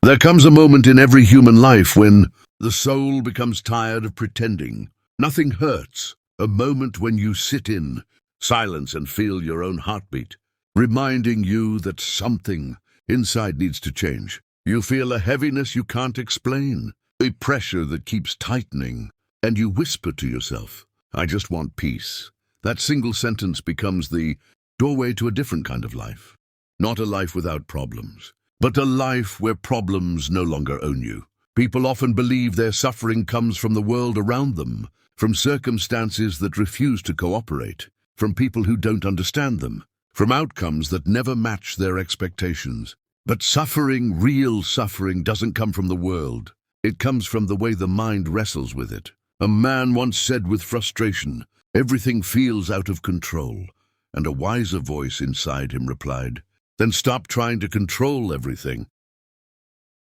There comes a moment in every human life when the soul becomes tired of pretending. Nothing hurts. A moment when you sit in silence and feel your own heartbeat, reminding you that something inside needs to change. You feel a heaviness you can't explain, a pressure that keeps tightening, and you whisper to yourself, "I just want peace." That single sentence becomes the doorway to a different kind of life. Not a life without problems, but a life where problems no longer own you. People often believe their suffering comes from the world around them, from circumstances that refuse to cooperate, from people who don't understand them, from outcomes that never match their expectations. But suffering, real suffering, doesn't come from the world. It comes from the way the mind wrestles with it. A man once said with frustration, "Everything feels out of control." And a wiser voice inside him replied, "Then stop trying to control everything."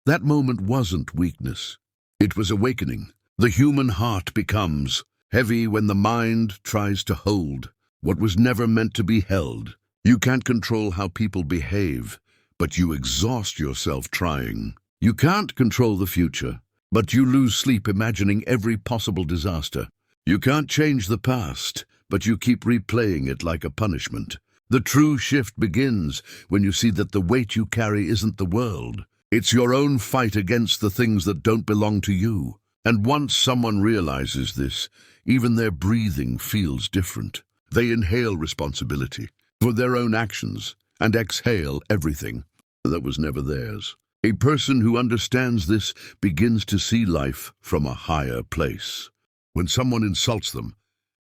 That moment wasn't weakness. It was awakening. The human heart becomes heavy when the mind tries to hold what was never meant to be held. You can't control how people behave, but you exhaust yourself trying. You can't control the future, but you lose sleep imagining every possible disaster. You can't change the past, but you keep replaying it like a punishment. The true shift begins when you see that the weight you carry isn't the world. It's your own fight against the things that don't belong to you. And once someone realizes this, even their breathing feels different. They inhale responsibility for their own actions and exhale everything that was never theirs. A person who understands this begins to see life from a higher place. When someone insults them,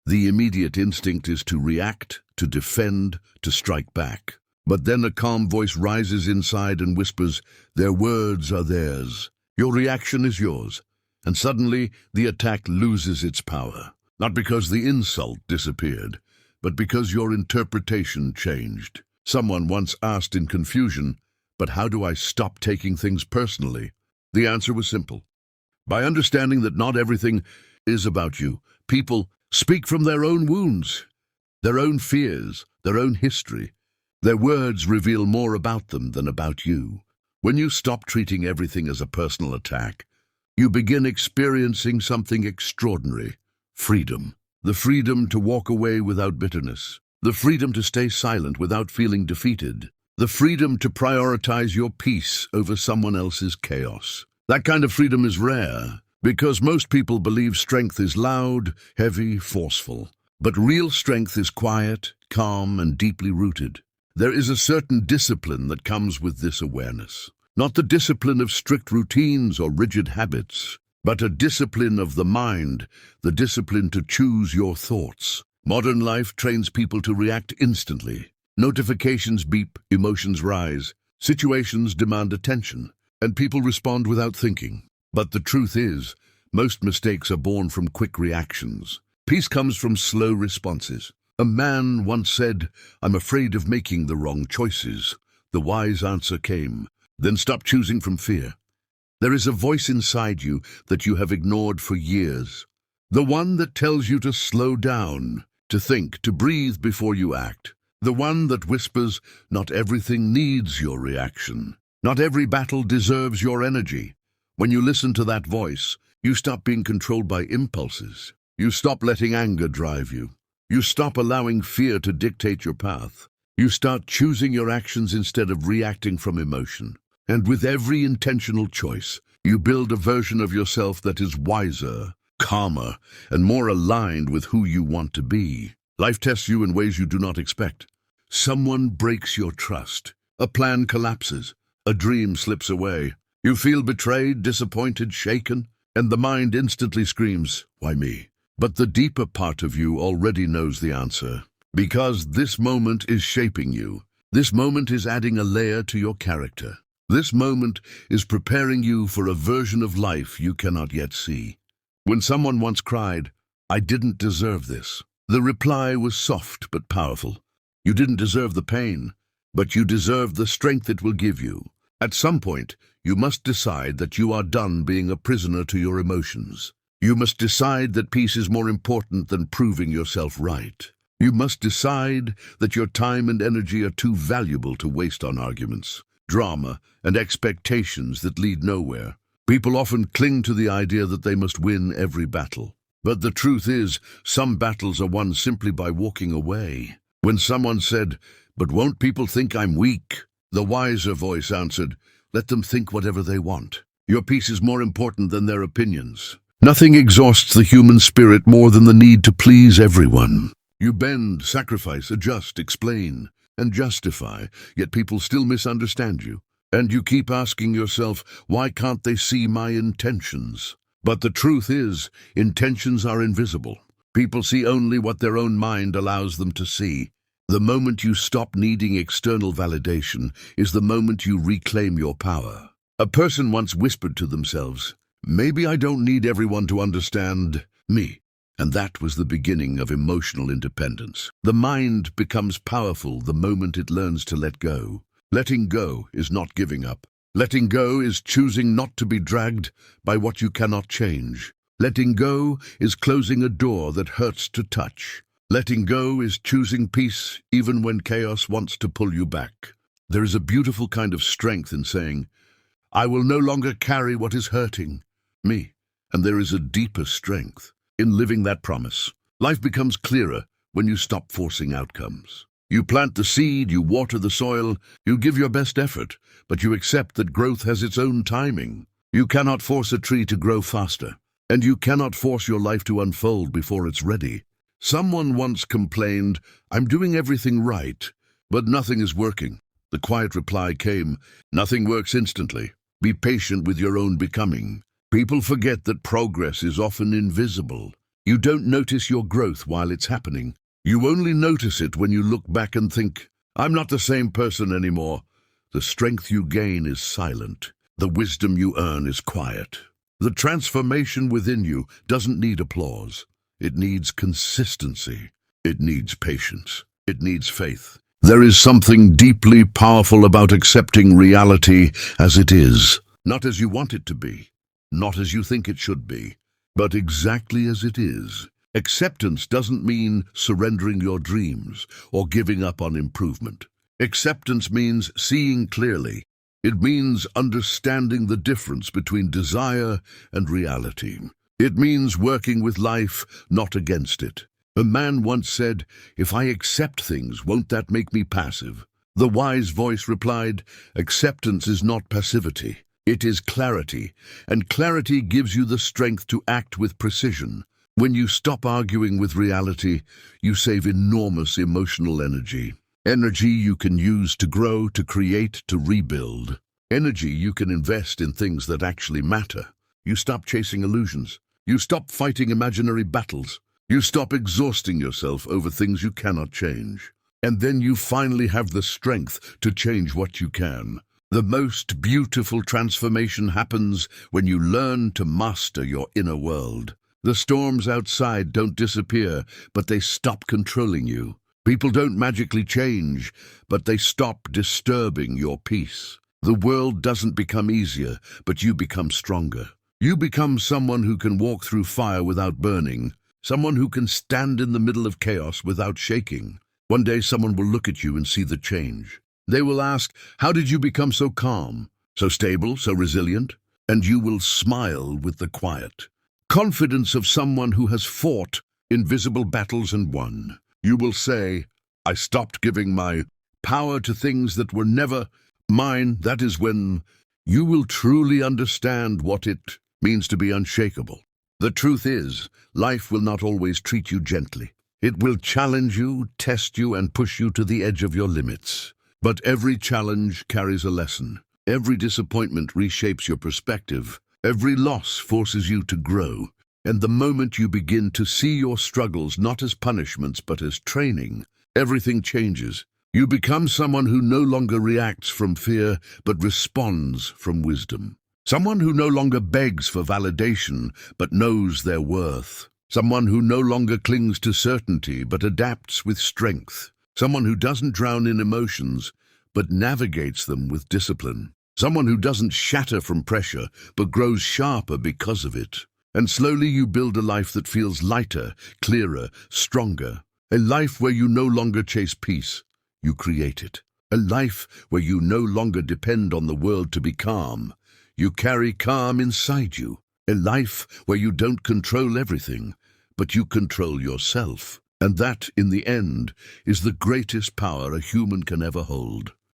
the immediate instinct is to react, to defend, to strike back. But then a calm voice rises inside and whispers, "Their words are theirs. Your reaction is yours." And suddenly the attack loses its power. Not because the insult disappeared, but because your interpretation changed. Someone once asked in confusion, "But how do I stop taking things personally?" The answer was simple. By understanding that not everything is about you. People speak from their own wounds, their own fears, their own history. Their words reveal more about them than about you. When you stop treating everything as a personal attack, you begin experiencing something extraordinary: freedom. The freedom to walk away without bitterness. The freedom to stay silent without feeling defeated. The freedom to prioritize your peace over someone else's chaos. That kind of freedom is rare, because most people believe strength is loud, heavy, forceful. But real strength is quiet, calm, and deeply rooted. There is a certain discipline that comes with this awareness. Not the discipline of strict routines or rigid habits, but a discipline of the mind, the discipline to choose your thoughts. Modern life trains people to react instantly. Notifications beep, emotions rise, situations demand attention, and people respond without thinking. But the truth is, most mistakes are born from quick reactions. Peace comes from slow responses. A man once said, "I'm afraid of making the wrong choices." The wise answer came, "Then stop choosing from fear." There is a voice inside you that you have ignored for years. The one that tells you to slow down, to think, to breathe before you act. The one that whispers, "Not everything needs your reaction. Not every battle deserves your energy." When you listen to that voice, you stop being controlled by impulses. You stop letting anger drive you. You stop allowing fear to dictate your path. You start choosing your actions instead of reacting from emotion. And with every intentional choice, you build a version of yourself that is wiser, calmer, and more aligned with who you want to be. Life tests you in ways you do not expect. Someone breaks your trust. A plan collapses. A dream slips away. You feel betrayed, disappointed, shaken, and the mind instantly screams, "Why me?" But the deeper part of you already knows the answer. Because this moment is shaping you. This moment is adding a layer to your character. This moment is preparing you for a version of life you cannot yet see. When someone once cried, "I didn't deserve this," the reply was soft but powerful. You didn't deserve the pain, but you deserve the strength it will give you. At some point, you must decide that you are done being a prisoner to your emotions. You must decide that peace is more important than proving yourself right. You must decide that your time and energy are too valuable to waste on arguments, drama, and expectations that lead nowhere. People often cling to the idea that they must win every battle. But the truth is, some battles are won simply by walking away. When someone said, "But won't people think I'm weak?" the wiser voice answered, "Let them think whatever they want. Your peace is more important than their opinions." Nothing exhausts the human spirit more than the need to please everyone. You bend, sacrifice, adjust, explain, and justify, yet people still misunderstand you. And you keep asking yourself, why can't they see my intentions? But the truth is, intentions are invisible. People see only what their own mind allows them to see. The moment you stop needing external validation is the moment you reclaim your power. A person once whispered to themselves, "Maybe I don't need everyone to understand me." And that was the beginning of emotional independence. The mind becomes powerful the moment it learns to let go. Letting go is not giving up. Letting go is choosing not to be dragged by what you cannot change. Letting go is closing a door that hurts to touch. Letting go is choosing peace even when chaos wants to pull you back. There is a beautiful kind of strength in saying, "I will no longer carry what is hurting me." And there is a deeper strength in living that promise. Life becomes clearer when you stop forcing outcomes. You plant the seed, you water the soil, you give your best effort, but you accept that growth has its own timing. You cannot force a tree to grow faster, and you cannot force your life to unfold before it's ready. Someone once complained, "I'm doing everything right, but nothing is working." The quiet reply came, "Nothing works instantly. Be patient with your own becoming." People forget that progress is often invisible. You don't notice your growth while it's happening. You only notice it when you look back and think, "I'm not the same person anymore." The strength you gain is silent. The wisdom you earn is quiet. The transformation within you doesn't need applause. It needs consistency. It needs patience. It needs faith. There is something deeply powerful about accepting reality as it is, not as you want it to be, not as you think it should be, but exactly as it is. Acceptance doesn't mean surrendering your dreams or giving up on improvement. Acceptance means seeing clearly. It means understanding the difference between desire and reality. It means working with life, not against it. A man once said, "If I accept things, won't that make me passive?" The wise voice replied, "Acceptance is not passivity. It is clarity, and clarity gives you the strength to act with precision. When you stop arguing with reality, you save enormous emotional energy. Energy you can use to grow, to create, to rebuild. Energy you can invest in things that actually matter. You stop chasing illusions. You stop fighting imaginary battles. You stop exhausting yourself over things you cannot change. And then you finally have the strength to change what you can. The most beautiful transformation happens when you learn to master your inner world. The storms outside don't disappear, but they stop controlling you. People don't magically change, but they stop disturbing your peace. The world doesn't become easier, but you become stronger. You become someone who can walk through fire without burning, someone who can stand in the middle of chaos without shaking. One day someone will look at you and see the change. They will ask, "How did you become so calm, so stable, so resilient?" And you will smile with the quiet confidence of someone who has fought invisible battles and won. You will say, "I stopped giving my power to things that were never mine." That is when you will truly understand what it means to be unshakable. The truth is, life will not always treat you gently. It will challenge you, test you, and push you to the edge of your limits. But every challenge carries a lesson. Every disappointment reshapes your perspective. Every loss forces you to grow. And the moment you begin to see your struggles not as punishments but as training, everything changes. You become someone who no longer reacts from fear but responds from wisdom. Someone who no longer begs for validation but knows their worth. Someone who no longer clings to certainty but adapts with strength. Someone who doesn't drown in emotions, but navigates them with discipline. Someone who doesn't shatter from pressure, but grows sharper because of it. And slowly you build a life that feels lighter, clearer, stronger. A life where you no longer chase peace, you create it. A life where you no longer depend on the world to be calm. You carry calm inside you. A life where you don't control everything, but you control yourself. And that, in the end, is the greatest power a human can ever hold.